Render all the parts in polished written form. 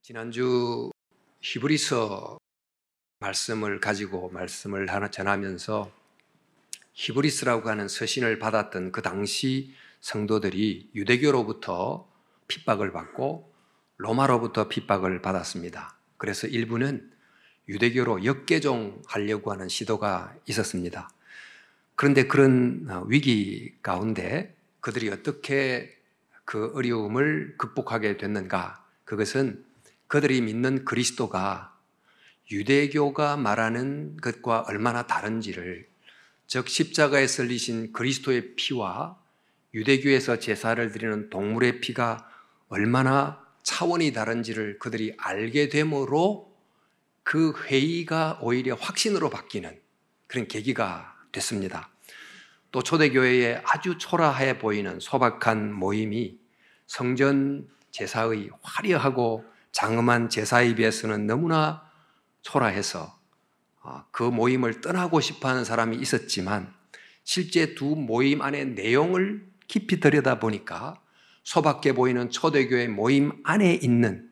지난주 히브리서 말씀을 가지고 말씀을 하나 전하면서 히브리서라고 하는 서신을 받았던 그 당시 성도들이 유대교로부터 핍박을 받고 로마로부터 핍박을 받았습니다. 그래서 일부는 유대교로 역개종하려고 하는 시도가 있었습니다. 그런데 그런 위기 가운데 그들이 어떻게 그 어려움을 극복하게 됐는가? 그것은 그들이 믿는 그리스도가 유대교가 말하는 것과 얼마나 다른지를, 즉 십자가에 설리신 그리스도의 피와 유대교에서 제사를 드리는 동물의 피가 얼마나 차원이 다른지를 그들이 알게 되므로 그 회의가 오히려 확신으로 바뀌는 그런 계기가 됐습니다. 또 초대교회에 아주 초라해 보이는 소박한 모임이 성전 제사의 화려하고 장엄한 제사에 비해서는 너무나 초라해서 그 모임을 떠나고 싶어하는 사람이 있었지만 실제 두 모임 안의 내용을 깊이 들여다보니까 소박해 보이는 초대교회 모임 안에 있는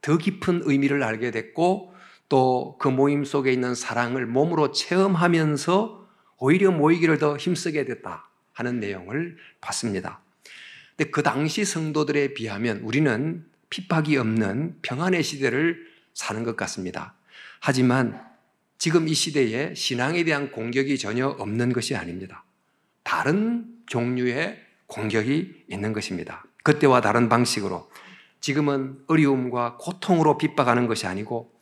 더 깊은 의미를 알게 됐고, 또 그 모임 속에 있는 사랑을 몸으로 체험하면서 오히려 모이기를 더 힘쓰게 됐다 하는 내용을 봤습니다. 근데 그 당시 성도들에 비하면 우리는 핍박이 없는 평안의 시대를 사는 것 같습니다. 하지만 지금 이 시대에 신앙에 대한 공격이 전혀 없는 것이 아닙니다. 다른 종류의 공격이 있는 것입니다. 그때와 다른 방식으로 지금은 어려움과 고통으로 핍박하는 것이 아니고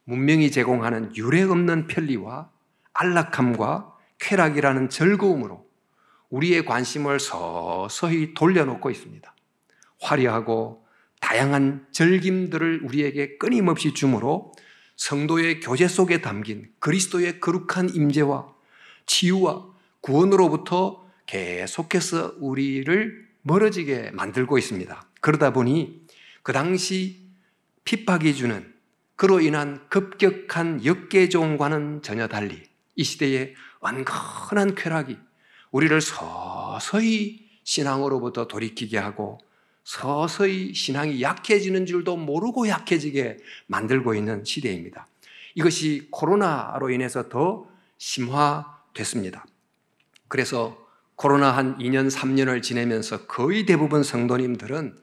문명이 제공하는 유례 없는 편리와 안락함과 쾌락이라는 즐거움으로 우리의 관심을 서서히 돌려놓고 있습니다. 화려하고 다양한 즐김들을 우리에게 끊임없이 주므로 성도의 교제 속에 담긴 그리스도의 거룩한 임재와 치유와 구원으로부터 계속해서 우리를 멀어지게 만들고 있습니다. 그러다 보니 그 당시 핍박이 주는 그로 인한 급격한 역개종과는 전혀 달리 이 시대의 완전한 쾌락이 우리를 서서히 신앙으로부터 돌이키게 하고 서서히 신앙이 약해지는 줄도 모르고 약해지게 만들고 있는 시대입니다. 이것이 코로나로 인해서 더 심화됐습니다. 그래서 코로나 한 2년, 3년을 지내면서 거의 대부분 성도님들은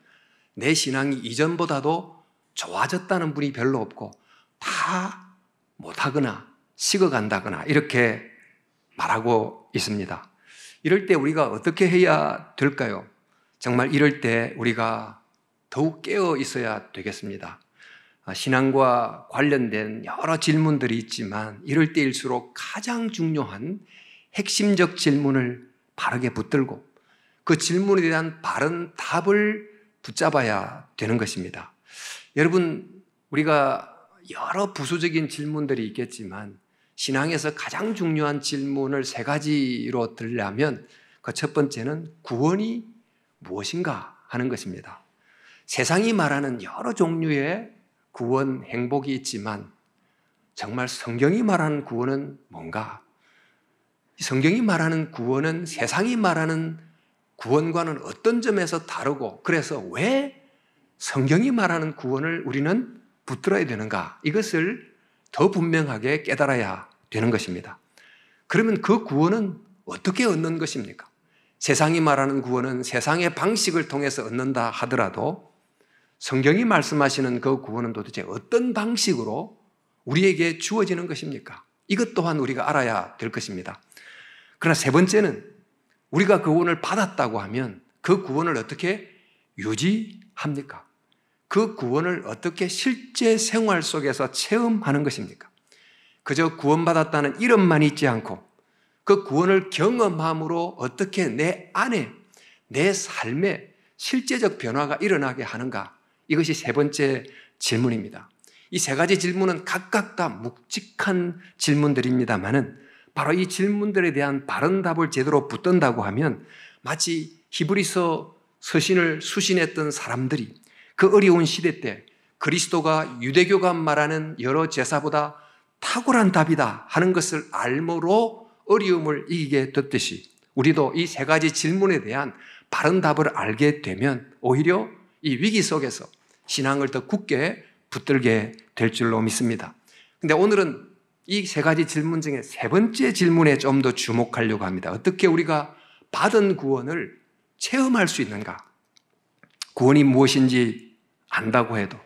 내 신앙이 이전보다도 좋아졌다는 분이 별로 없고 다 못하거나 식어간다거나 이렇게 말하고 있습니다. 이럴 때 우리가 어떻게 해야 될까요? 정말 이럴 때 우리가 더욱 깨어 있어야 되겠습니다. 신앙과 관련된 여러 질문들이 있지만 이럴 때일수록 가장 중요한 핵심적 질문을 바르게 붙들고 그 질문에 대한 바른 답을 붙잡아야 되는 것입니다. 여러분, 우리가 여러 부수적인 질문들이 있겠지만 신앙에서 가장 중요한 질문을 세 가지로 들려면 그 첫 번째는 구원이 무엇인가 하는 것입니다. 세상이 말하는 여러 종류의 구원, 행복이 있지만 정말 성경이 말하는 구원은 뭔가? 성경이 말하는 구원은 세상이 말하는 구원과는 어떤 점에서 다르고 그래서 왜 성경이 말하는 구원을 우리는 붙들어야 되는가? 이것을 더 분명하게 깨달아야 되는 것입니다. 그러면 그 구원은 어떻게 얻는 것입니까? 세상이 말하는 구원은 세상의 방식을 통해서 얻는다 하더라도 성경이 말씀하시는 그 구원은 도대체 어떤 방식으로 우리에게 주어지는 것입니까? 이것 또한 우리가 알아야 될 것입니다. 그러나 세 번째는 우리가 그 구원을 받았다고 하면 그 구원을 어떻게 유지합니까? 그 구원을 어떻게 실제 생활 속에서 체험하는 것입니까? 그저 구원받았다는 이름만 있지 않고 그 구원을 경험함으로 어떻게 내 안에, 내 삶에 실제적 변화가 일어나게 하는가? 이것이 세 번째 질문입니다. 이 세 가지 질문은 각각 다 묵직한 질문들입니다만은 바로 이 질문들에 대한 바른 답을 제대로 붙든다고 하면 마치 히브리서 서신을 수신했던 사람들이 그 어려운 시대 때 그리스도가 유대교가 말하는 여러 제사보다 탁월한 답이다 하는 것을 알므로 어려움을 이기게 됐듯이 우리도 이 세 가지 질문에 대한 바른 답을 알게 되면 오히려 이 위기 속에서 신앙을 더 굳게 붙들게 될 줄로 믿습니다. 근데 오늘은 이 세 가지 질문 중에 세 번째 질문에 좀 더 주목하려고 합니다. 어떻게 우리가 받은 구원을 체험할 수 있는가? 구원이 무엇인지 안다고 해도,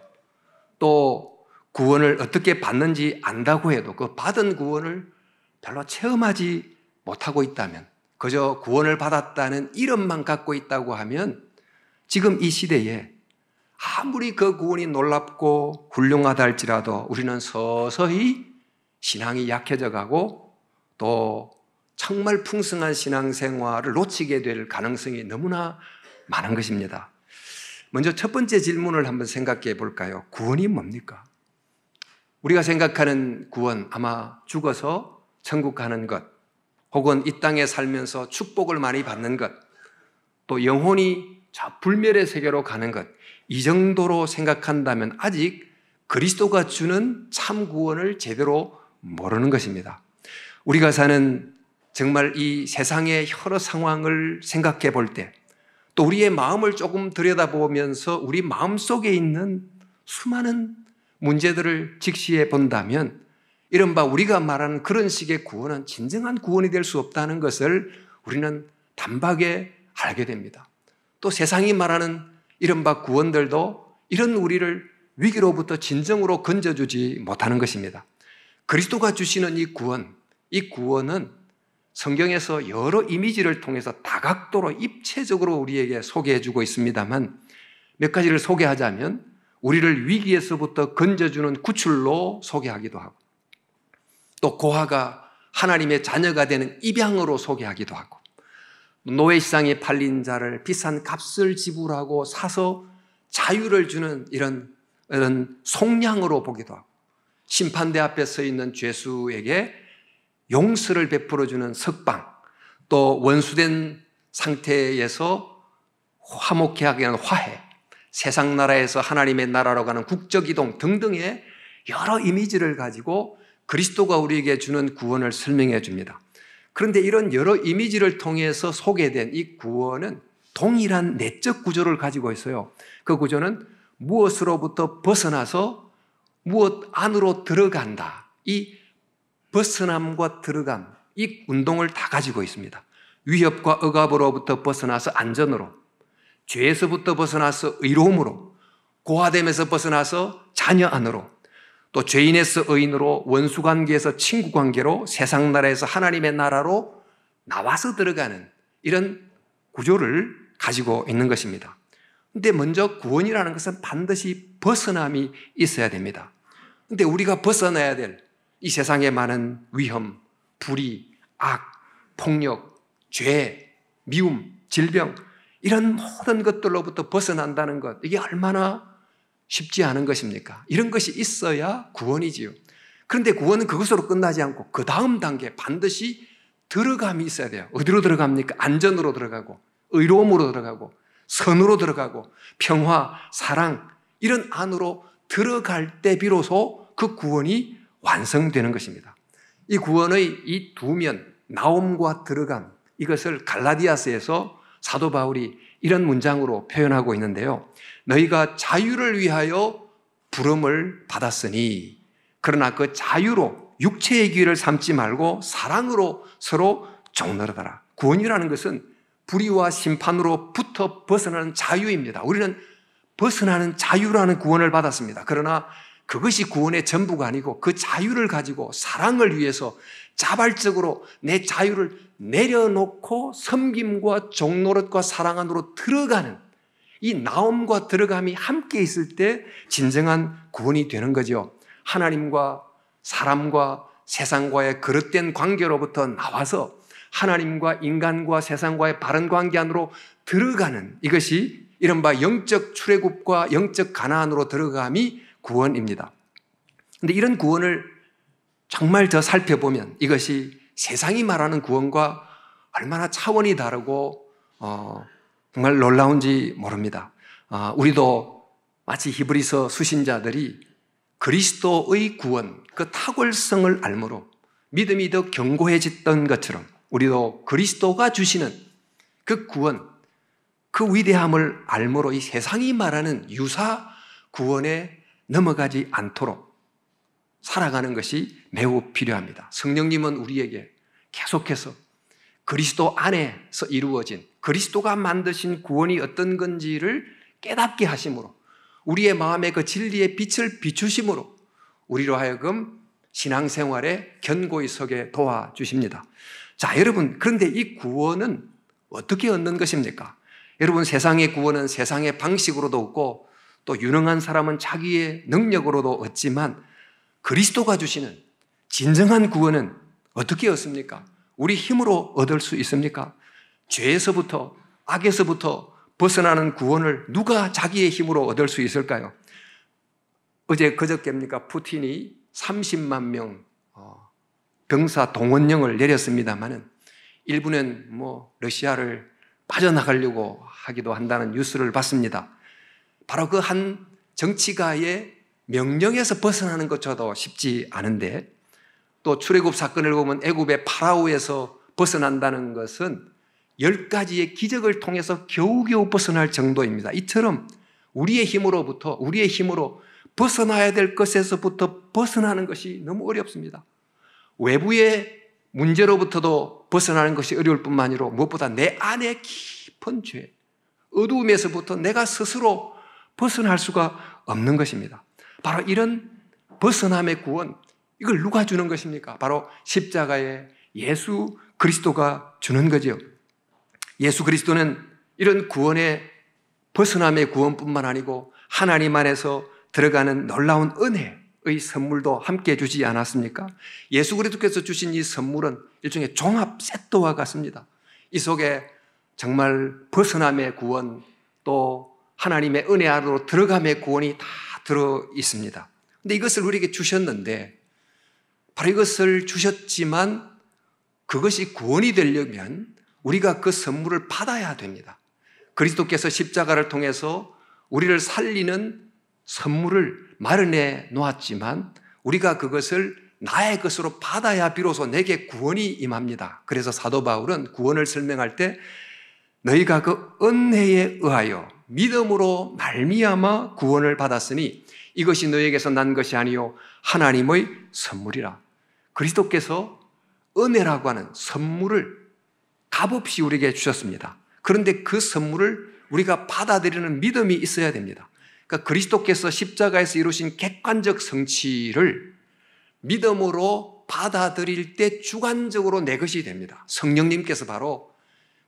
또 구원을 어떻게 받는지 안다고 해도 그 받은 구원을 별로 체험하지 못하고 있다면, 그저 구원을 받았다는 이름만 갖고 있다고 하면 지금 이 시대에 아무리 그 구원이 놀랍고 훌륭하다 할지라도 우리는 서서히 신앙이 약해져 가고 또 정말 풍성한 신앙생활을 놓치게 될 가능성이 너무나 많은 것입니다. 먼저 첫 번째 질문을 한번 생각해 볼까요? 구원이 뭡니까? 우리가 생각하는 구원, 아마 죽어서 천국 가는 것, 혹은 이 땅에 살면서 축복을 많이 받는 것, 또 영혼이 저 불멸의 세계로 가는 것, 이 정도로 생각한다면 아직 그리스도가 주는 참 구원을 제대로 모르는 것입니다. 우리가 사는 정말 이 세상의 여러 상황을 생각해 볼 때, 또 우리의 마음을 조금 들여다보면서 우리 마음속에 있는 수많은 문제들을 직시해 본다면 이른바 우리가 말하는 그런 식의 구원은 진정한 구원이 될 수 없다는 것을 우리는 단박에 알게 됩니다. 또 세상이 말하는 이른바 구원들도 이런 우리를 위기로부터 진정으로 건져주지 못하는 것입니다. 그리스도가 주시는 이 구원은 성경에서 여러 이미지를 통해서 다각도로 입체적으로 우리에게 소개해 주고 있습니다만, 몇 가지를 소개하자면 우리를 위기에서부터 건져주는 구출로 소개하기도 하고, 또 고아가 하나님의 자녀가 되는 입양으로 소개하기도 하고, 노예시장에 팔린 자를 비싼 값을 지불하고 사서 자유를 주는 이런 속량으로 보기도 하고, 심판대 앞에 서 있는 죄수에게 용서를 베풀어주는 석방, 또 원수된 상태에서 화목케 하게 하는 화해, 세상 나라에서 하나님의 나라로 가는 국적 이동 등등의 여러 이미지를 가지고 그리스도가 우리에게 주는 구원을 설명해 줍니다. 그런데 이런 여러 이미지를 통해서 소개된 이 구원은 동일한 내적 구조를 가지고 있어요. 그 구조는 무엇으로부터 벗어나서 무엇 안으로 들어간다. 이 벗어남과 들어감, 이 운동을 다 가지고 있습니다. 위협과 억압으로부터 벗어나서 안전으로, 죄에서부터 벗어나서 의로움으로, 고아됨에서 벗어나서 자녀 안으로, 또 죄인에서 의인으로, 원수관계에서 친구관계로, 세상 나라에서 하나님의 나라로 나와서 들어가는 이런 구조를 가지고 있는 것입니다. 그런데 먼저 구원이라는 것은 반드시 벗어남이 있어야 됩니다. 그런데 우리가 벗어나야 될 이 세상의 많은 위험, 불의, 악, 폭력, 죄, 미움, 질병, 이런 모든 것들로부터 벗어난다는 것, 이게 얼마나 쉽지 않은 것입니까? 이런 것이 있어야 구원이지요. 그런데 구원은 그것으로 끝나지 않고 그 다음 단계 반드시 들어감이 있어야 돼요. 어디로 들어갑니까? 안전으로 들어가고, 의로움으로 들어가고, 선으로 들어가고, 평화, 사랑, 이런 안으로 들어갈 때 비로소 그 구원이 완성되는 것입니다. 이 구원의 이 두 면, 나옴과 들어감, 이것을 갈라디아서에서 사도 바울이 이런 문장으로 표현하고 있는데요. 너희가 자유를 위하여 부름을 받았으니, 그러나 그 자유로 육체의 기회를 삼지 말고 사랑으로 서로 종노릇하라. 구원이라는 것은 불의와 심판으로부터 벗어나는 자유입니다. 우리는 벗어나는 자유라는 구원을 받았습니다. 그러나 그것이 구원의 전부가 아니고 그 자유를 가지고 사랑을 위해서 자발적으로 내 자유를 내려놓고 섬김과 종노릇과 사랑 안으로 들어가는 이 나옴과 들어감이 함께 있을 때 진정한 구원이 되는 거죠. 하나님과 사람과 세상과의 그릇된 관계로부터 나와서 하나님과 인간과 세상과의 바른 관계 안으로 들어가는, 이것이 이른바 영적 출애굽과 영적 가나안으로 들어감이 구원입니다. 그런데 이런 구원을 정말 더 살펴보면 이것이 세상이 말하는 구원과 얼마나 차원이 다르고 정말 놀라운지 모릅니다. 우리도 마치 히브리서 수신자들이 그리스도의 구원, 그 탁월성을 알므로 믿음이 더 견고해졌던 것처럼 우리도 그리스도가 주시는 그 구원, 그 위대함을 알므로 이 세상이 말하는 유사 구원에 넘어가지 않도록 살아가는 것이 매우 필요합니다. 성령님은 우리에게 계속해서 그리스도 안에서 이루어진 그리스도가 만드신 구원이 어떤 건지를 깨닫게 하심으로 우리의 마음에 그 진리의 빛을 비추심으로 우리로 하여금 신앙생활에 견고히 서게 도와주십니다. 자, 여러분, 그런데 이 구원은 어떻게 얻는 것입니까? 여러분, 세상의 구원은 세상의 방식으로도 얻고 또 유능한 사람은 자기의 능력으로도 얻지만 그리스도가 주시는 진정한 구원은 어떻게 얻습니까? 우리 힘으로 얻을 수 있습니까? 죄에서부터 악에서부터 벗어나는 구원을 누가 자기의 힘으로 얻을 수 있을까요? 어제 그저께입니까? 푸틴이 30만 명 병사 동원령을 내렸습니다만은 일부는 러시아를 빠져나가려고 하기도 한다는 뉴스를 봤습니다. 바로 그 한 정치가의 명령에서 벗어나는 것조차도 쉽지 않은데 또 출애굽 사건을 보면 애굽의 파라오에서 벗어난다는 것은 10가지의 기적을 통해서 겨우겨우 벗어날 정도입니다. 이처럼 우리의 힘으로 벗어나야 될 것에서부터 벗어나는 것이 너무 어렵습니다. 외부의 문제로부터도 벗어나는 것이 어려울 뿐만 아니라 무엇보다 내 안에 깊은 죄, 어두움에서부터 내가 스스로 벗어날 수가 없는 것입니다. 바로 이런 벗어남의 구원, 이걸 누가 주는 것입니까? 바로 십자가의 예수 그리스도가 주는 거죠. 예수 그리스도는 이런 구원의 벗어남의 구원뿐만 아니고 하나님 안에서 들어가는 놀라운 은혜의 선물도 함께 주지 않았습니까? 예수 그리스도께서 주신 이 선물은 일종의 종합 세트와 같습니다. 이 속에 정말 벗어남의 구원 또 하나님의 은혜 안으로 들어감의 구원이 다 들어 있습니다. 근데 이것을 우리에게 주셨는데 바로 이것을 주셨지만 그것이 구원이 되려면 우리가 그 선물을 받아야 됩니다. 그리스도께서 십자가를 통해서 우리를 살리는 선물을 마련해 놓았지만 우리가 그것을 나의 것으로 받아야 비로소 내게 구원이 임합니다. 그래서 사도 바울은 구원을 설명할 때 너희가 그 은혜에 의하여 믿음으로 말미암아 구원을 받았으니 이것이 너희에게서 난 것이 아니요 하나님의 선물이라. 그리스도께서 은혜라고 하는 선물을 값없이 우리에게 주셨습니다. 그런데 그 선물을 우리가 받아들이는 믿음이 있어야 됩니다. 그러니까 그리스도께서 십자가에서 이루신 객관적 성취를 믿음으로 받아들일 때 주관적으로 내 것이 됩니다. 성령님께서 바로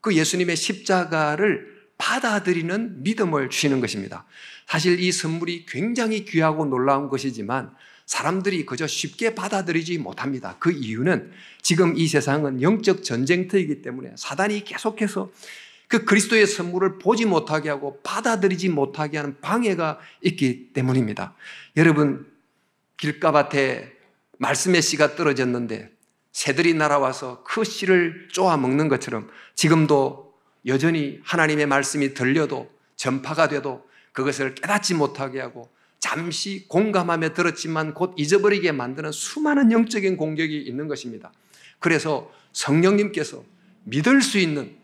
그 예수님의 십자가를 받아들이는 믿음을 주시는 것입니다. 사실 이 선물이 굉장히 귀하고 놀라운 것이지만 사람들이 그저 쉽게 받아들이지 못합니다. 그 이유는 지금 이 세상은 영적 전쟁터이기 때문에 사단이 계속해서 그 그리스도의 선물을 보지 못하게 하고 받아들이지 못하게 하는 방해가 있기 때문입니다. 여러분, 길가밭에 말씀의 씨가 떨어졌는데 새들이 날아와서 그 씨를 쪼아 먹는 것처럼 지금도 여전히 하나님의 말씀이 들려도 전파가 돼도 그것을 깨닫지 못하게 하고 잠시 공감하며 들었지만 곧 잊어버리게 만드는 수많은 영적인 공격이 있는 것입니다. 그래서 성령님께서 믿을 수 있는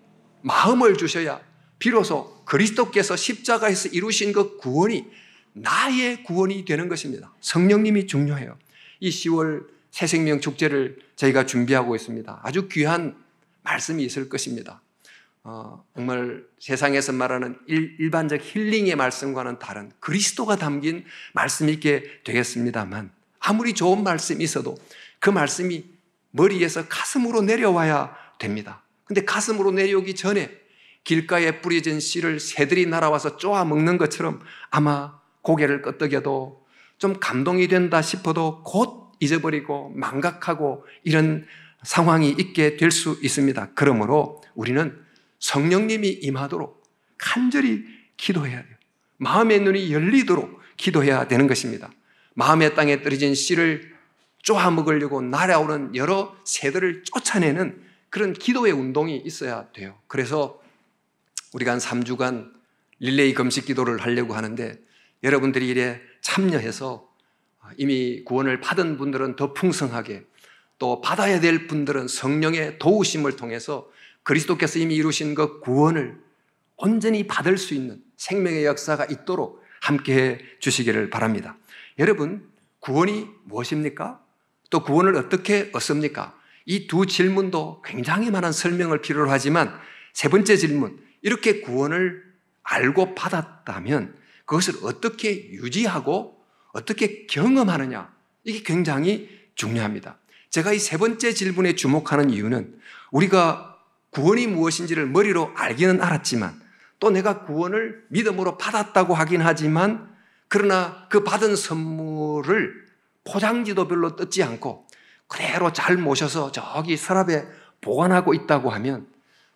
마음을 주셔야 비로소 그리스도께서 십자가에서 이루신 그 구원이 나의 구원이 되는 것입니다. 성령님이 중요해요. 이 10월 새생명 축제를 저희가 준비하고 있습니다. 아주 귀한 말씀이 있을 것입니다. 정말 세상에서 말하는 일반적 힐링의 말씀과는 다른 그리스도가 담긴 말씀이 있게 되겠습니다만 아무리 좋은 말씀이 있어도 그 말씀이 머리에서 가슴으로 내려와야 됩니다. 근데 가슴으로 내려오기 전에 길가에 뿌려진 씨를 새들이 날아와서 쪼아 먹는 것처럼 아마 고개를 끄덕여도 좀 감동이 된다 싶어도 곧 잊어버리고 망각하고 이런 상황이 있게 될 수 있습니다. 그러므로 우리는 성령님이 임하도록 간절히 기도해야 돼요. 마음의 눈이 열리도록 기도해야 되는 것입니다. 마음의 땅에 떨어진 씨를 쪼아 먹으려고 날아오는 여러 새들을 쫓아내는 그런 기도의 운동이 있어야 돼요. 그래서 우리가 한 3주간 릴레이 금식 기도를 하려고 하는데 여러분들이 이래 참여해서 이미 구원을 받은 분들은 더 풍성하게 또 받아야 될 분들은 성령의 도우심을 통해서 그리스도께서 이미 이루신 그 구원을 온전히 받을 수 있는 생명의 역사가 있도록 함께해 주시기를 바랍니다. 여러분, 구원이 무엇입니까? 또 구원을 어떻게 얻습니까? 이 두 질문도 굉장히 많은 설명을 필요로 하지만 세 번째 질문, 이렇게 구원을 알고 받았다면 그것을 어떻게 유지하고 어떻게 경험하느냐, 이게 굉장히 중요합니다. 제가 이 세 번째 질문에 주목하는 이유는 우리가 구원이 무엇인지를 머리로 알기는 알았지만 또 내가 구원을 믿음으로 받았다고 하긴 하지만 그러나 그 받은 선물을 포장지도 별로 뜯지 않고 그대로 잘 모셔서 저기 서랍에 보관하고 있다고 하면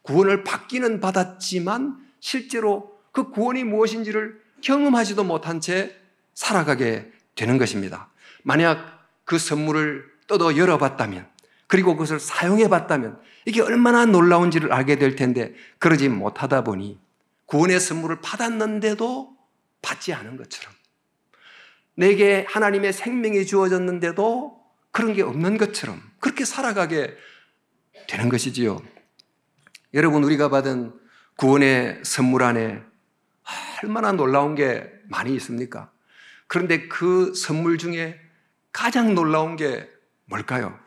구원을 받기는 받았지만 실제로 그 구원이 무엇인지를 경험하지도 못한 채 살아가게 되는 것입니다. 만약 그 선물을 뜯어 열어봤다면 그리고 그것을 사용해봤다면 이게 얼마나 놀라운지를 알게 될 텐데 그러지 못하다 보니 구원의 선물을 받았는데도 받지 않은 것처럼, 내게 하나님의 생명이 주어졌는데도 그런 게 없는 것처럼 그렇게 살아가게 되는 것이지요. 여러분, 우리가 받은 구원의 선물 안에 얼마나 놀라운 게 많이 있습니까? 그런데 그 선물 중에 가장 놀라운 게 뭘까요?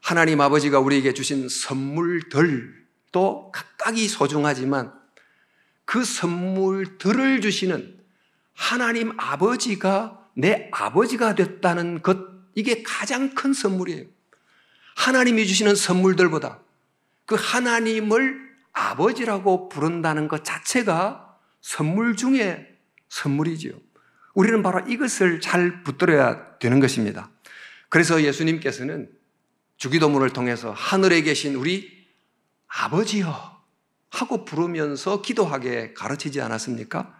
하나님 아버지가 우리에게 주신 선물들도 각각이 소중하지만 그 선물들을 주시는 하나님 아버지가 내 아버지가 됐다는 것, 이게 가장 큰 선물이에요. 하나님이 주시는 선물들보다 그 하나님을 아버지라고 부른다는 것 자체가 선물 중에 선물이지요. 우리는 바로 이것을 잘 붙들어야 되는 것입니다. 그래서 예수님께서는 주기도문을 통해서 하늘에 계신 우리 아버지여 하고 부르면서 기도하게 가르치지 않았습니까?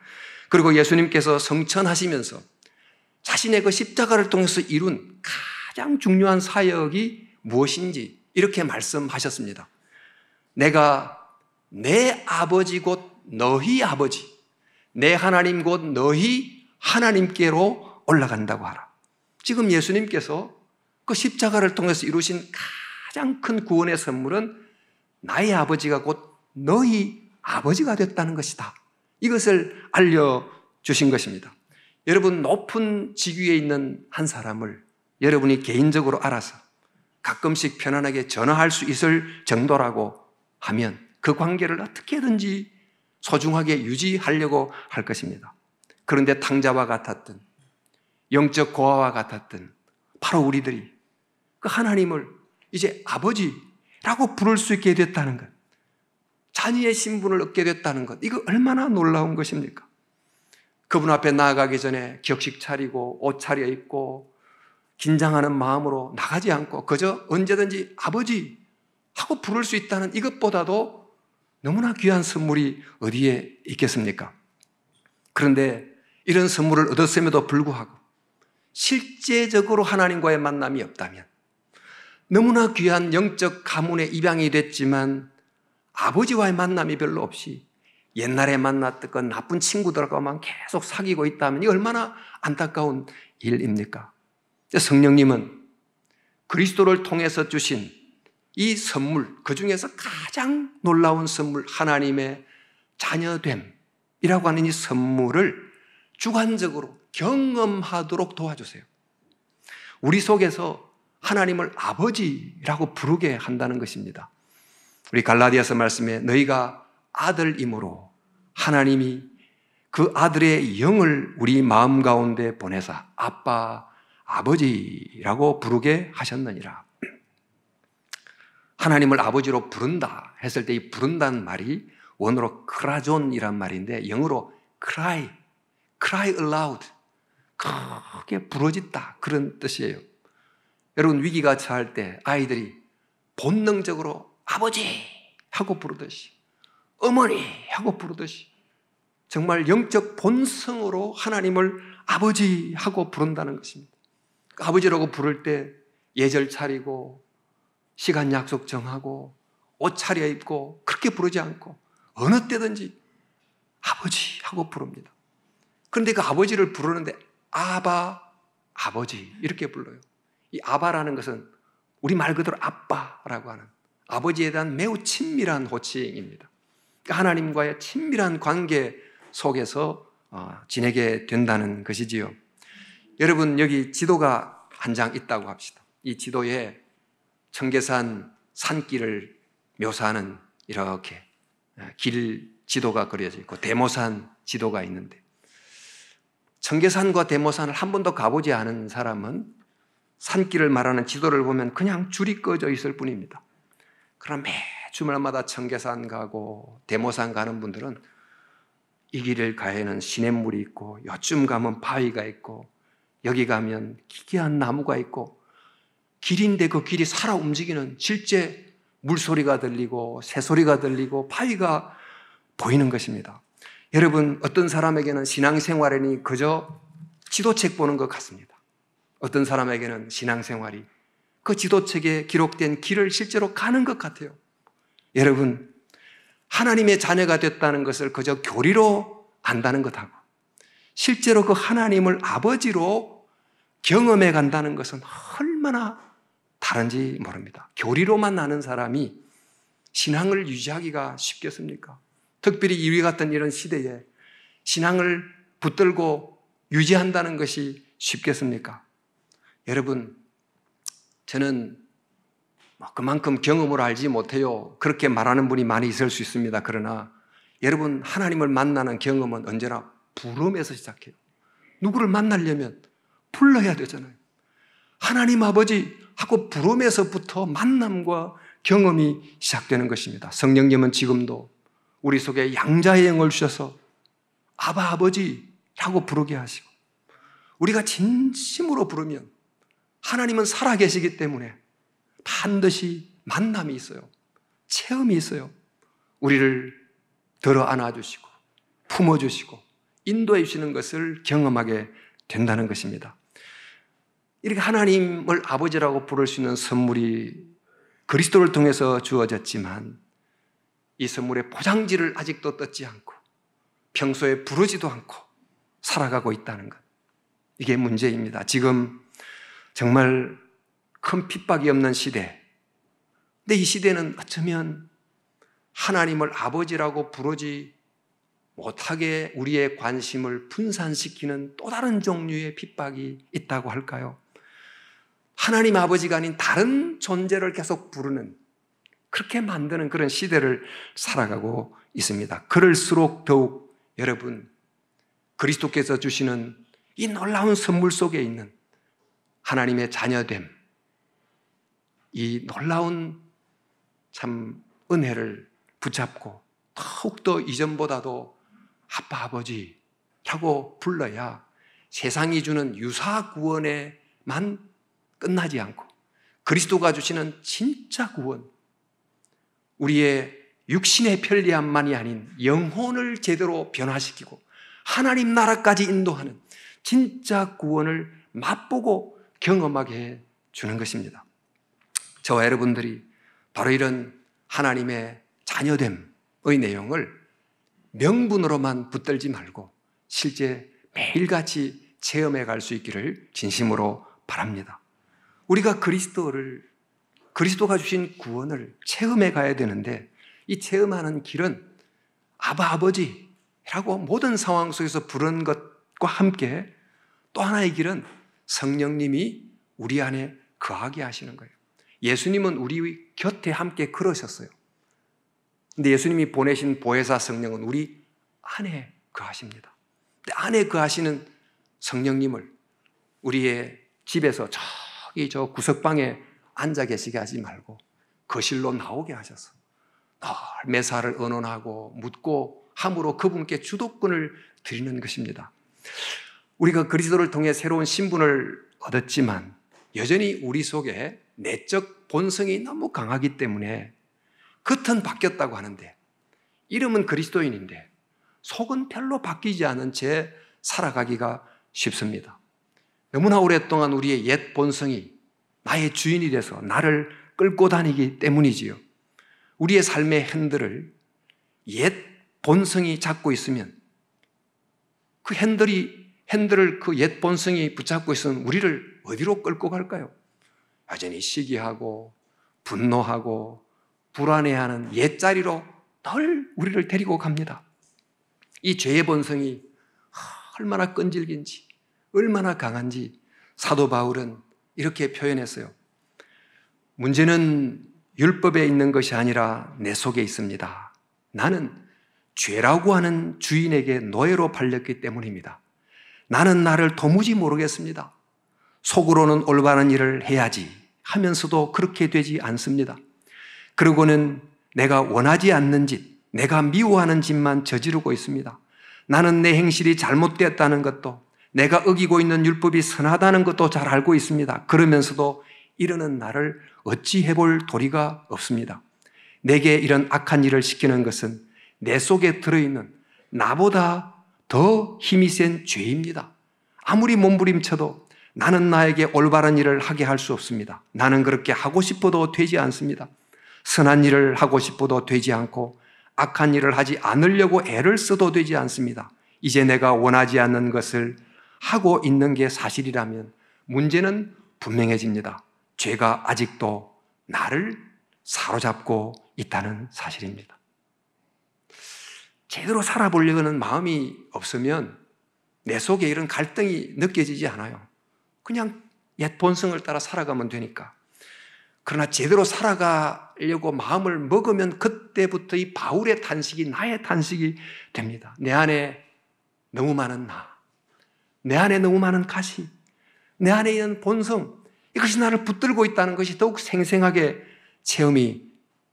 그리고 예수님께서 성천하시면서 자신의 그 십자가를 통해서 이룬 가장 중요한 사역이 무엇인지 이렇게 말씀하셨습니다. 내가 내 아버지 곧 너희 아버지, 내 하나님 곧 너희 하나님께로 올라간다고 하라. 지금 예수님께서 그 십자가를 통해서 이루신 가장 큰 구원의 선물은 나의 아버지가 곧 너희 아버지가 됐다는 것이다. 이것을 알려주신 것입니다. 여러분, 높은 직위에 있는 한 사람을 여러분이 개인적으로 알아서 가끔씩 편안하게 전화할 수 있을 정도라고 하면 그 관계를 어떻게든지 소중하게 유지하려고 할 것입니다. 그런데 탕자와 같았던, 영적 고아와 같았던 바로 우리들이 그 하나님을 이제 아버지라고 부를 수 있게 됐다는 것, 자녀의 신분을 얻게 됐다는 것, 이거 얼마나 놀라운 것입니까? 그분 앞에 나아가기 전에 격식 차리고 옷 차려 입고 긴장하는 마음으로 나가지 않고 그저 언제든지 아버지 하고 부를 수 있다는 이것보다도 너무나 귀한 선물이 어디에 있겠습니까? 그런데 이런 선물을 얻었음에도 불구하고 실제적으로 하나님과의 만남이 없다면, 너무나 귀한 영적 가문의 입양이 됐지만 아버지와의 만남이 별로 없이 옛날에 만났던 나쁜 친구들하고만 계속 사귀고 있다면 이 얼마나 안타까운 일입니까? 성령님은 그리스도를 통해서 주신 이 선물, 그 중에서 가장 놀라운 선물, 하나님의 자녀됨이라고 하는 이 선물을 주관적으로 경험하도록 도와주세요. 우리 속에서 하나님을 아버지라고 부르게 한다는 것입니다. 우리 갈라디아서 말씀에 너희가 아들이므로 하나님이 그 아들의 영을 우리 마음 가운데 보내사 아빠, 아버지라고 부르게 하셨느니라. 하나님을 아버지로 부른다 했을 때 이 부른다는 말이 원어로 크라존이란 말인데 영어로 cry aloud, 크게 부르짖다, 그런 뜻이에요. 여러분, 위기가 처할 때 아이들이 본능적으로 아버지 하고 부르듯이, 어머니 하고 부르듯이 정말 영적 본성으로 하나님을 아버지 하고 부른다는 것입니다. 아버지라고 부를 때 예절 차리고 시간 약속 정하고 옷 차려입고 그렇게 부르지 않고 어느 때든지 아버지 하고 부릅니다. 그런데 그 아버지를 부르는데 아바, 아버지 이렇게 불러요. 이 아바라는 것은 우리 말 그대로 아빠라고 하는 아버지에 대한 매우 친밀한 호칭입니다. 하나님과의 친밀한 관계 속에서 지내게 된다는 것이지요. 여러분, 여기 지도가 한 장 있다고 합시다. 이 지도에 청계산 산길을 묘사하는 이렇게 길 지도가 그려져 있고 대모산 지도가 있는데, 청계산과 대모산을 한 번도 가보지 않은 사람은 산길을 말하는 지도를 보면 그냥 줄이 꺼져 있을 뿐입니다. 그럼 매 주말마다 청계산 가고 대모산 가는 분들은 이 길을 가에는 시냇물이 있고, 요쯤 가면 바위가 있고, 여기 가면 기괴한 나무가 있고, 길인데 그 길이 살아 움직이는 실제 물소리가 들리고 새소리가 들리고 바위가 보이는 것입니다. 여러분, 어떤 사람에게는 신앙생활이 그저 지도책 보는 것 같습니다. 어떤 사람에게는 신앙생활이 그 지도책에 기록된 길을 실제로 가는 것 같아요. 여러분, 하나님의 자녀가 됐다는 것을 그저 교리로 안다는 것하고 실제로 그 하나님을 아버지로 경험해 간다는 것은 얼마나 다른지 모릅니다. 교리로만 아는 사람이 신앙을 유지하기가 쉽겠습니까? 특별히 우리 같은 이런 시대에 신앙을 붙들고 유지한다는 것이 쉽겠습니까? 여러분, 저는 그만큼 경험으로 알지 못해요, 그렇게 말하는 분이 많이 있을 수 있습니다. 그러나 여러분, 하나님을 만나는 경험은 언제나 부름에서 시작해요. 누구를 만나려면 불러야 되잖아요. 하나님 아버지 하고 부름에서부터 만남과 경험이 시작되는 것입니다. 성령님은 지금도 우리 속에 양자의 영을 주셔서 아바 아버지라고 부르게 하시고, 우리가 진심으로 부르면 하나님은 살아계시기 때문에 반드시 만남이 있어요. 체험이 있어요. 우리를 들어 안아주시고 품어주시고 인도해 주시는 것을 경험하게 된다는 것입니다. 이렇게 하나님을 아버지라고 부를 수 있는 선물이 그리스도를 통해서 주어졌지만, 이 선물의 포장지를 아직도 뜯지 않고 평소에 부르지도 않고 살아가고 있다는 것, 이게 문제입니다. 지금 정말 큰 핍박이 없는 시대, 근데 이 시대는 어쩌면 하나님을 아버지라고 부르지 못하게 우리의 관심을 분산시키는 또 다른 종류의 핍박이 있다고 할까요? 하나님 아버지가 아닌 다른 존재를 계속 부르는, 그렇게 만드는 그런 시대를 살아가고 있습니다. 그럴수록 더욱 여러분, 그리스도께서 주시는 이 놀라운 선물 속에 있는 하나님의 자녀됨, 이 놀라운 참 은혜를 붙잡고 더욱더 이전보다도 아빠 아버지라고 불러야 세상이 주는 유사 구원에만 끝나지 않고 그리스도가 주시는 진짜 구원, 우리의 육신의 편리함만이 아닌 영혼을 제대로 변화시키고 하나님 나라까지 인도하는 진짜 구원을 맛보고 경험하게 해 주는 것입니다. 저와 여러분들이 바로 이런 하나님의 자녀됨의 내용을 명분으로만 붙들지 말고 실제 매일같이 체험해 갈 수 있기를 진심으로 바랍니다. 우리가 그리스도가 주신 구원을 체험해 가야 되는데, 이 체험하는 길은 아바 아버지라고 모든 상황 속에서 부르는 것과 함께 또 하나의 길은 성령님이 우리 안에 거하게 하시는 거예요. 예수님은 우리 곁에 함께 걸으셨어요. 근데 예수님이 보내신 보혜사 성령은 우리 안에 거하십니다. 근데 안에 거하시는 성령님을 우리의 집에서 저기 저 구석방에 앉아 계시게 하지 말고 거실로 나오게 하셔서 늘 매사를 언언하고 묻고 함으로 그분께 주도권을 드리는 것입니다. 우리가 그리스도를 통해 새로운 신분을 얻었지만 여전히 우리 속에 내적 본성이 너무 강하기 때문에 겉은 바뀌었다고 하는데 이름은 그리스도인인데 속은 별로 바뀌지 않은 채 살아가기가 쉽습니다. 너무나 오랫동안 우리의 옛 본성이 나의 주인이 돼서 나를 끌고 다니기 때문이지요. 우리의 삶의 핸들을 옛 본성이 잡고 있으면 그 핸들을 그 옛 본성이 붙잡고 있으면 우리를 어디로 끌고 갈까요? 여전히 시기하고 분노하고 불안해하는 옛자리로 늘 우리를 데리고 갑니다. 이 죄의 본성이 얼마나 끈질긴지, 얼마나 강한지 사도 바울은 이렇게 표현했어요. 문제는 율법에 있는 것이 아니라 내 속에 있습니다. 나는 죄라고 하는 주인에게 노예로 팔렸기 때문입니다. 나는 나를 도무지 모르겠습니다. 속으로는 올바른 일을 해야지 하면서도 그렇게 되지 않습니다. 그러고는 내가 원하지 않는 짓, 내가 미워하는 짓만 저지르고 있습니다. 나는 내 행실이 잘못되었다는 것도, 내가 어기고 있는 율법이 선하다는 것도 잘 알고 있습니다. 그러면서도 이러는 나를 어찌 해볼 도리가 없습니다. 내게 이런 악한 일을 시키는 것은 내 속에 들어있는 나보다 더 힘이 센 죄입니다. 아무리 몸부림쳐도 나는 나에게 올바른 일을 하게 할 수 없습니다. 나는 그렇게 하고 싶어도 되지 않습니다. 선한 일을 하고 싶어도 되지 않고 악한 일을 하지 않으려고 애를 써도 되지 않습니다. 이제 내가 원하지 않는 것을 하고 있는 게 사실이라면 문제는 분명해집니다. 죄가 아직도 나를 사로잡고 있다는 사실입니다. 제대로 살아보려는 마음이 없으면 내 속에 이런 갈등이 느껴지지 않아요. 그냥 옛 본성을 따라 살아가면 되니까. 그러나 제대로 살아가려고 마음을 먹으면 그때부터 이 바울의 탄식이 나의 탄식이 됩니다. 내 안에 너무 많은 내 안에 너무 많은 가시, 내 안에 있는 본성, 이것이 나를 붙들고 있다는 것이 더욱 생생하게 체험이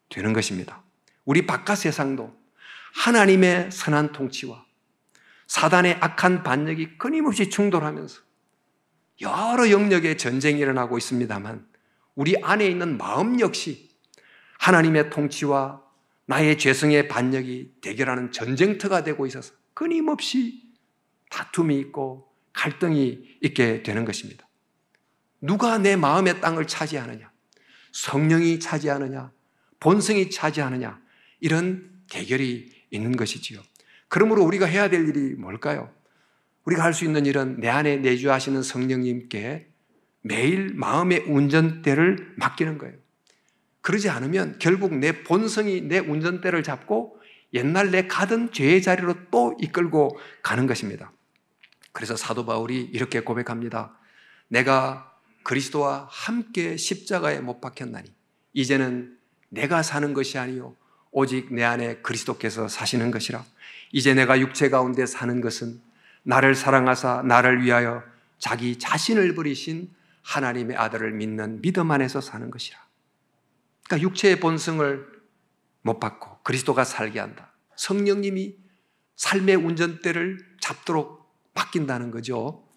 되는 것입니다. 우리 바깥 세상도 하나님의 선한 통치와 사단의 악한 반역이 끊임없이 충돌하면서 여러 영역의 전쟁이 일어나고 있습니다만 우리 안에 있는 마음 역시 하나님의 통치와 나의 죄성의 반역이 대결하는 전쟁터가 되고 있어서 끊임없이 다툼이 있고 갈등이 있게 되는 것입니다. 누가 내 마음의 땅을 차지하느냐, 성령이 차지하느냐, 본성이 차지하느냐, 이런 대결이 있는 것이지요. 그러므로 우리가 해야 될 일이 뭘까요? 우리가 할 수 있는 일은 내 안에 내주하시는 성령님께 매일 마음의 운전대를 맡기는 거예요. 그러지 않으면 결국 내 본성이 내 운전대를 잡고 옛날 내 가던 죄의 자리로 또 이끌고 가는 것입니다. 그래서 사도 바울이 이렇게 고백합니다. 내가 그리스도와 함께 십자가에 못 박혔나니 이제는 내가 사는 것이 아니요 오직 내 안에 그리스도께서 사시는 것이라. 이제 내가 육체 가운데 사는 것은 나를 사랑하사 나를 위하여 자기 자신을 버리신 하나님의 아들을 믿는 믿음 안에서 사는 것이라. 그러니까 육체의 본성을 못 받고 그리스도가 살게 한다. 성령님이 삶의 운전대를 잡도록 바뀐다는 거죠.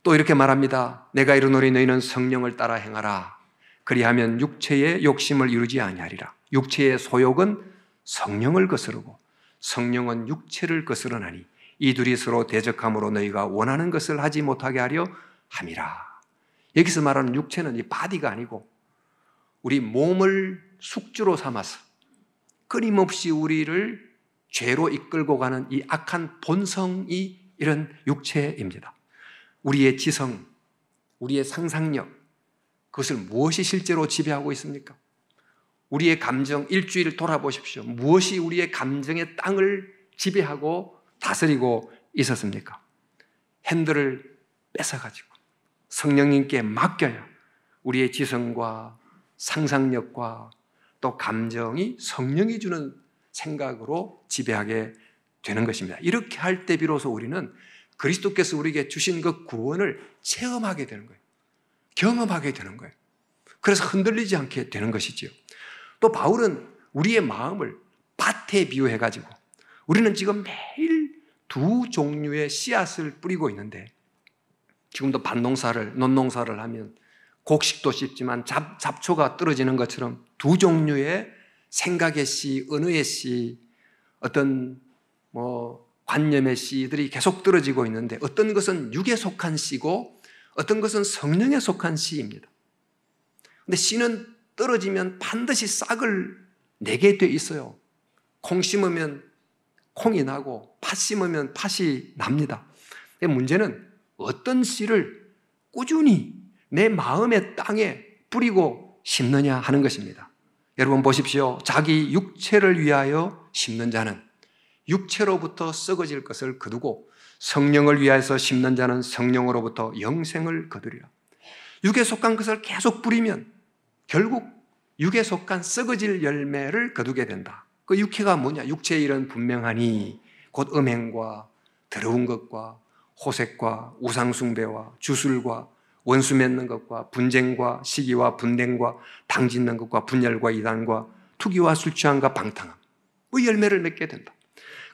또 이렇게 말합니다. 내가 이르노니 너희는 성령을 따라 행하라. 그리하면 육체의 욕심을 이루지 아니하리라. 육체의 소욕은 성령을 거스르고 성령은 육체를 거스르나니 이 둘이 서로 대적함으로 너희가 원하는 것을 하지 못하게 하려 함이라. 여기서 말하는 육체는 이 바디가 아니고 우리 몸을 숙주로 삼아서 끊임없이 우리를 죄로 이끌고 가는 이 악한 본성이 이런 육체입니다. 우리의 지성, 우리의 상상력, 그것을 무엇이 실제로 지배하고 있습니까? 우리의 감정, 일주일 돌아보십시오. 무엇이 우리의 감정의 땅을 지배하고 다스리고 있었습니까? 핸들을 뺏어가지고 성령님께 맡겨야 우리의 지성과 상상력과 또 감정이 성령이 주는 생각으로 지배하게 되는 것입니다. 이렇게 할 때 비로소 우리는 그리스도께서 우리에게 주신 그 구원을 체험하게 되는 거예요. 경험하게 되는 거예요. 그래서 흔들리지 않게 되는 것이지요. 또 바울은 우리의 마음을 밭에 비유해가지고 우리는 지금 매일 두 종류의 씨앗을 뿌리고 있는데 지금도 밭농사를, 논농사를 하면 곡식도 씹지만 잡초가 떨어지는 것처럼 두 종류의 생각의 씨, 언어의 씨, 어떤 관념의 씨들이 계속 떨어지고 있는데 어떤 것은 육에 속한 씨고 어떤 것은 성령에 속한 씨입니다. 근데 씨는 떨어지면 반드시 싹을 내게 돼 있어요. 콩 심으면 콩이 나고 팥 심으면 팥이 납니다. 근데 문제는 어떤 씨를 꾸준히 내 마음의 땅에 뿌리고 심느냐 하는 것입니다. 여러분 보십시오. 자기 육체를 위하여 심는 자는 육체로부터 썩어질 것을 거두고 성령을 위하여서 심는 자는 성령으로부터 영생을 거두리라. 육에 속한 것을 계속 뿌리면 결국 육에 속한 썩어질 열매를 거두게 된다. 그 육체가 뭐냐? 육체의 일은 분명하니 곧 음행과 더러운 것과 호색과 우상숭배와 주술과 원수 맺는 것과 분쟁과 시기와 분댕과 당짓는 것과 분열과 이단과 투기와 술 취함과 방탕함, 그 열매를 맺게 된다.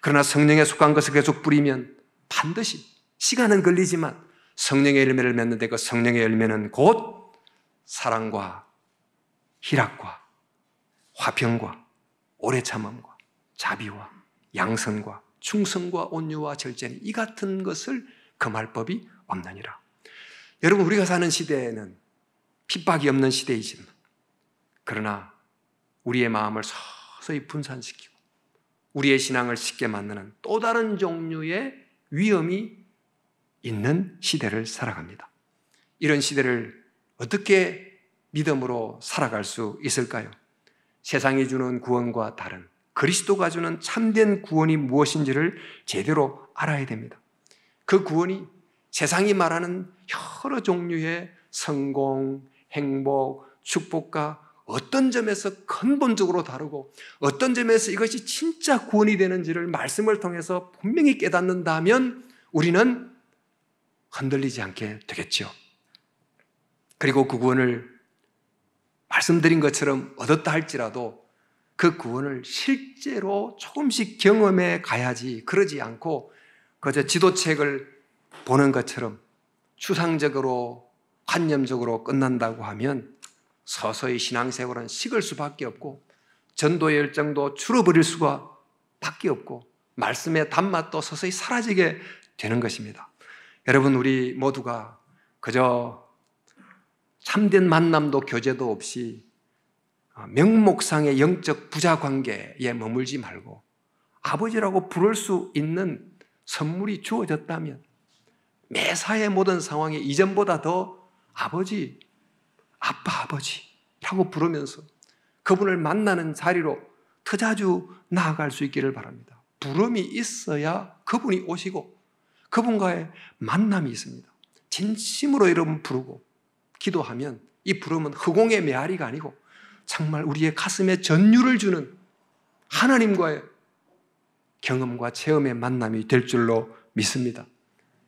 그러나 성령에 속한 것을 계속 뿌리면 반드시 시간은 걸리지만 성령의 열매를 맺는데 그 성령의 열매는 곧 사랑과 희락과 화평과 오래 참음과 자비와 양선과 충성과 온유와 절제니 이 같은 것을 금할 법이 없나니라. 여러분, 우리가 사는 시대에는 핍박이 없는 시대이지만 그러나 우리의 마음을 서서히 분산시키고 우리의 신앙을 쉽게 만드는 또 다른 종류의 위험이 있는 시대를 살아갑니다. 이런 시대를 어떻게 믿음으로 살아갈 수 있을까요? 세상이 주는 구원과 다른 그리스도가 주는 참된 구원이 무엇인지를 제대로 알아야 됩니다. 그 구원이 세상이 말하는 여러 종류의 성공, 행복, 축복과 어떤 점에서 근본적으로 다르고 어떤 점에서 이것이 진짜 구원이 되는지를 말씀을 통해서 분명히 깨닫는다면 우리는 흔들리지 않게 되겠죠. 그리고 그 구원을 말씀드린 것처럼 얻었다 할지라도 그 구원을 실제로 조금씩 경험해 가야지, 그러지 않고 그저 지도책을 보는 것처럼 추상적으로 관념적으로 끝난다고 하면 서서히 신앙생활은 식을 수밖에 없고 전도의 열정도 줄어버릴 수밖에 없고 말씀의 단맛도 서서히 사라지게 되는 것입니다. 여러분, 우리 모두가 그저 참된 만남도 교제도 없이 명목상의 영적 부자 관계에 머물지 말고 아버지라고 부를 수 있는 선물이 주어졌다면 매사의 모든 상황에 이전보다 더 아버지, 아빠, 아버지라고 부르면서 그분을 만나는 자리로 더 자주 나아갈 수 있기를 바랍니다. 부름이 있어야 그분이 오시고 그분과의 만남이 있습니다. 진심으로 여러분 부르고 기도하면 이 부름은 허공의 메아리가 아니고 정말 우리의 가슴에 전율을 주는 하나님과의 경험과 체험의 만남이 될 줄로 믿습니다.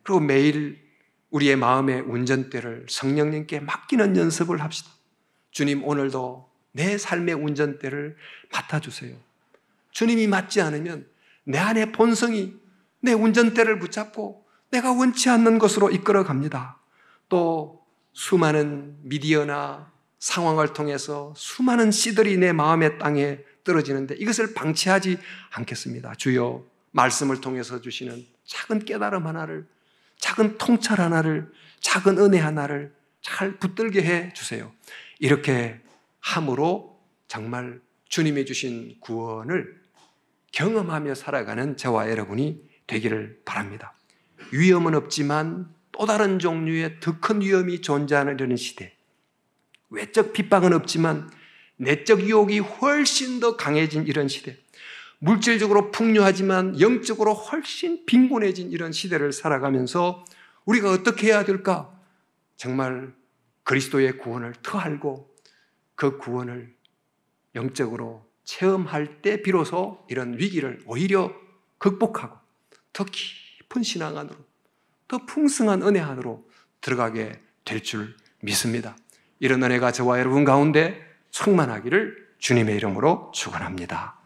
그리고 매일 우리의 마음의 운전대를 성령님께 맡기는 연습을 합시다. 주님, 오늘도 내 삶의 운전대를 맡아주세요. 주님이 맡지 않으면 내 안의 본성이 내 운전대를 붙잡고 내가 원치 않는 것으로 이끌어 갑니다. 또 수많은 미디어나 상황을 통해서 수많은 씨들이 내 마음의 땅에 떨어지는데 이것을 방치하지 않겠습니다. 주여, 말씀을 통해서 주시는 작은 깨달음 하나를, 작은 통찰 하나를, 작은 은혜 하나를 잘 붙들게 해 주세요. 이렇게 함으로 정말 주님이 주신 구원을 경험하며 살아가는 저와 여러분이 되기를 바랍니다. 위험은 없지만 또 다른 종류의 더 큰 위험이 존재하는 시대, 외적 핍박은 없지만 내적 유혹이 훨씬 더 강해진 이런 시대, 물질적으로 풍요하지만 영적으로 훨씬 빈곤해진 이런 시대를 살아가면서 우리가 어떻게 해야 될까? 정말 그리스도의 구원을 더 알고 그 구원을 영적으로 체험할 때 비로소 이런 위기를 오히려 극복하고 더 깊은 신앙 안으로, 더 풍성한 은혜 안으로 들어가게 될 줄 믿습니다. 이런 은혜가 저와 여러분 가운데 충만하기를 주님의 이름으로 축원합니다.